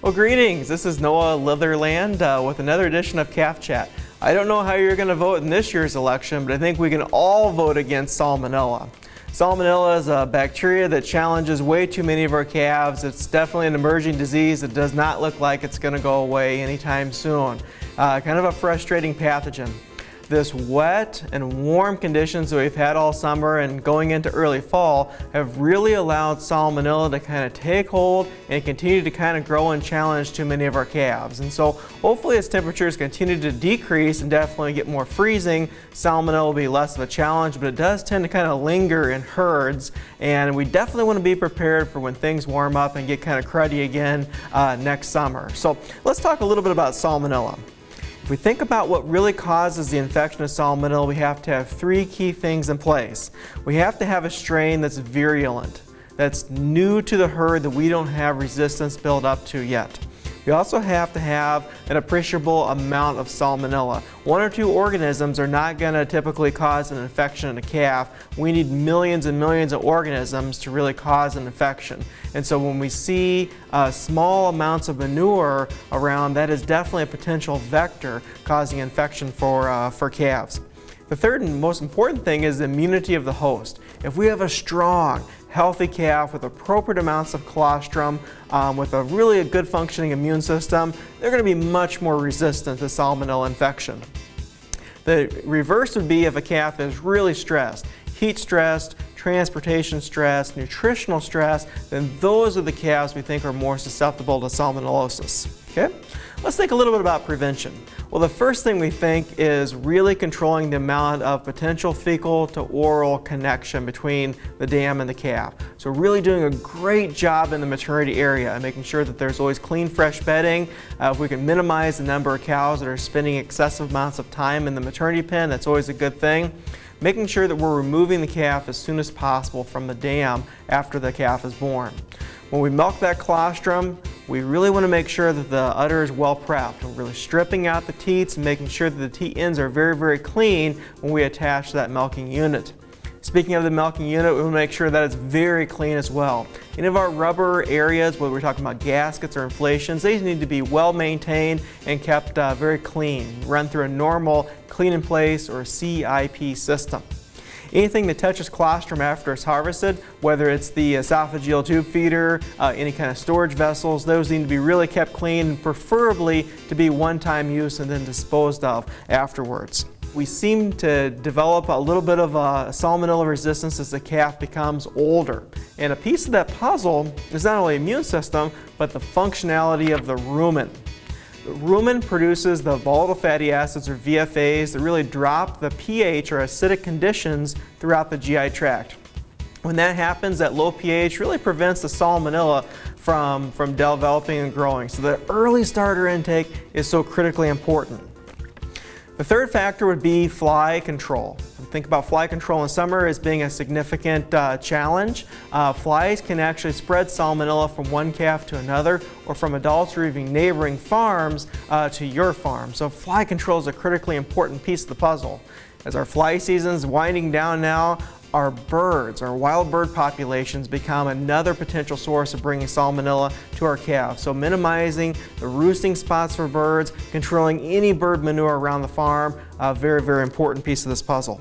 Well, greetings. This is Noah Litherland with another edition of Calf Chat. I don't know how you're going to vote in this year's election, but I think we can all vote against salmonella. Salmonella is a bacteria that challenges way too many of our calves. It's definitely an emerging disease that does not look like it's going to go away anytime soon. Kind of a frustrating pathogen. This wet and warm conditions that we've had all summer and going into early fall have really allowed salmonella to kind of take hold and continue to kind of grow and challenge too many of our calves. And so hopefully as temperatures continue to decrease and definitely get more freezing, salmonella will be less of a challenge, but it does tend to kind of linger in herds, and we definitely want to be prepared for when things warm up and get kind of cruddy again next summer. So let's talk a little bit about salmonella. If we think about what really causes the infection of salmonella, we have to have three key things in place. We have to have a strain that's virulent, that's new to the herd that we don't have resistance built up to yet. We also have to have an appreciable amount of salmonella. One or two organisms are not going to typically cause an infection in a calf. We need millions and millions of organisms to really cause an infection. And so when we see small amounts of manure around, that is definitely a potential vector causing infection for calves. The third and most important thing is the immunity of the host. If we have a strong, healthy calf with appropriate amounts of colostrum, with a really good functioning immune system, they're going to be much more resistant to salmonella infection. The reverse would be if a calf is really stressed, heat stressed, transportation stress, nutritional stress, then those are the calves we think are more susceptible to salmonellosis. Okay? Let's think a little bit about prevention. Well, the first thing we think is really controlling the amount of potential fecal to oral connection between the dam and the calf. So really doing a great job in the maternity area and making sure that there's always clean, fresh bedding. If we can minimize the number of cows that are spending excessive amounts of time in the maternity pen, that's always a good thing. Making sure that we're removing the calf as soon as possible from the dam after the calf is born. When we milk that colostrum, we really want to make sure that the udder is well prepped. We're really stripping out the teats and making sure that the teat ends are very, very clean when we attach to that milking unit. Speaking of the milking unit, we want to make sure that it's very clean as well. Any of our rubber areas, whether we're talking about gaskets or inflations, these need to be well maintained and kept very clean. Run through a normal clean in place or CIP system. Anything that touches colostrum after it's harvested, whether it's the esophageal tube feeder, any kind of storage vessels, those need to be really kept clean, preferably to be one-time use and then disposed of afterwards. We seem to develop a little bit of a salmonella resistance as the calf becomes older. And a piece of that puzzle is not only immune system, but the functionality of the rumen. The rumen produces the volatile fatty acids, or VFAs, that really drop the pH or acidic conditions throughout the GI tract. When that happens, that low pH really prevents the salmonella from developing and growing. So the early starter intake is so critically important. The third factor would be fly control. Think about fly control in summer as being a significant challenge. Flies can actually spread salmonella from one calf to another, or from adults or even neighboring farms to your farm. So fly control is a critically important piece of the puzzle. As our fly season is winding down now, our birds, our wild bird populations become another potential source of bringing salmonella to our calves. So minimizing the roosting spots for birds, controlling any bird manure around the farm, a very, very important piece of this puzzle.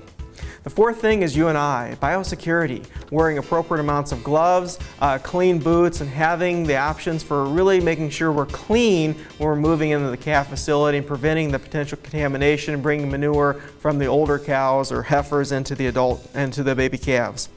The fourth thing is you and I, biosecurity, wearing appropriate amounts of gloves, clean boots, and having the options for really making sure we're clean when we're moving into the calf facility and preventing the potential contamination and bringing manure from the older cows or heifers into the baby calves.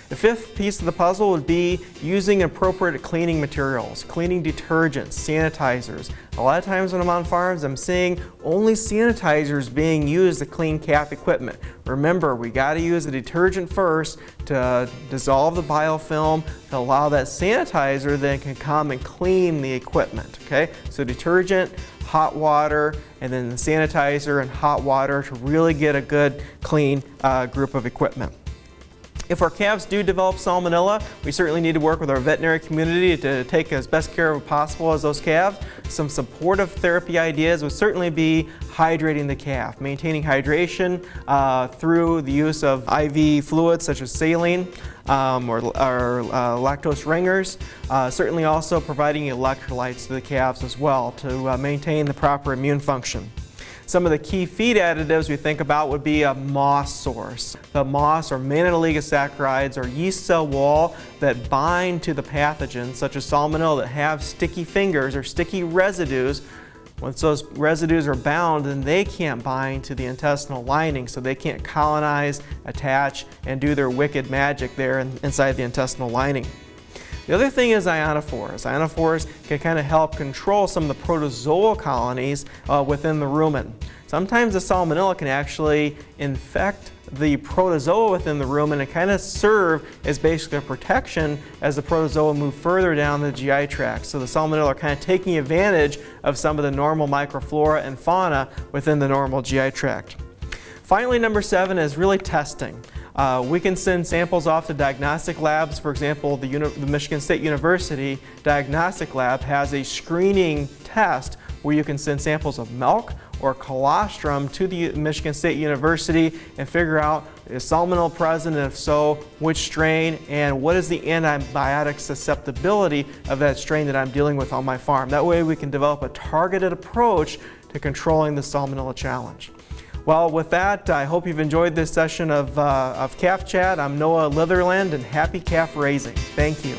The fifth piece of the puzzle would be using appropriate cleaning materials, cleaning detergents, sanitizers. A lot of times when I'm on farms, I'm seeing only sanitizers being used to clean calf equipment. Remember, we got to use a detergent first to dissolve the biofilm, to allow that sanitizer then can come and clean the equipment. Okay, so detergent, hot water, and then the sanitizer and hot water to really get a good clean group of equipment. If our calves do develop salmonella, we certainly need to work with our veterinary community to take as best care of possible as those calves. Some supportive therapy ideas would certainly be hydrating the calf, maintaining hydration through the use of IV fluids such as saline or lactose ringers. Certainly also providing electrolytes to the calves as well to maintain the proper immune function. Some of the key feed additives we think about would be a moss source. The moss or mannan oligosaccharides or yeast cell wall that bind to the pathogens such as salmonella that have sticky fingers or sticky residues. Once those residues are bound, then they can't bind to the intestinal lining, so they can't colonize, attach, and do their wicked magic there inside the intestinal lining. The other thing is ionophores. Ionophores can kind of help control some of the protozoal colonies within the rumen. Sometimes the salmonella can actually infect the protozoa within the rumen and kind of serve as basically a protection as the protozoa move further down the GI tract. So the salmonella are kind of taking advantage of some of the normal microflora and fauna within the normal GI tract. Finally, number 7 is really testing. We can send samples off to diagnostic labs. For example, the Michigan State University Diagnostic Lab has a screening test where you can send samples of milk or colostrum to the Michigan State University and figure out is salmonella present, and if so, which strain, and what is the antibiotic susceptibility of that strain that I'm dealing with on my farm. That way we can develop a targeted approach to controlling the salmonella challenge. Well, with that, I hope you've enjoyed this session of Calf Chat. I'm Noah Litherland, and happy calf raising. Thank you.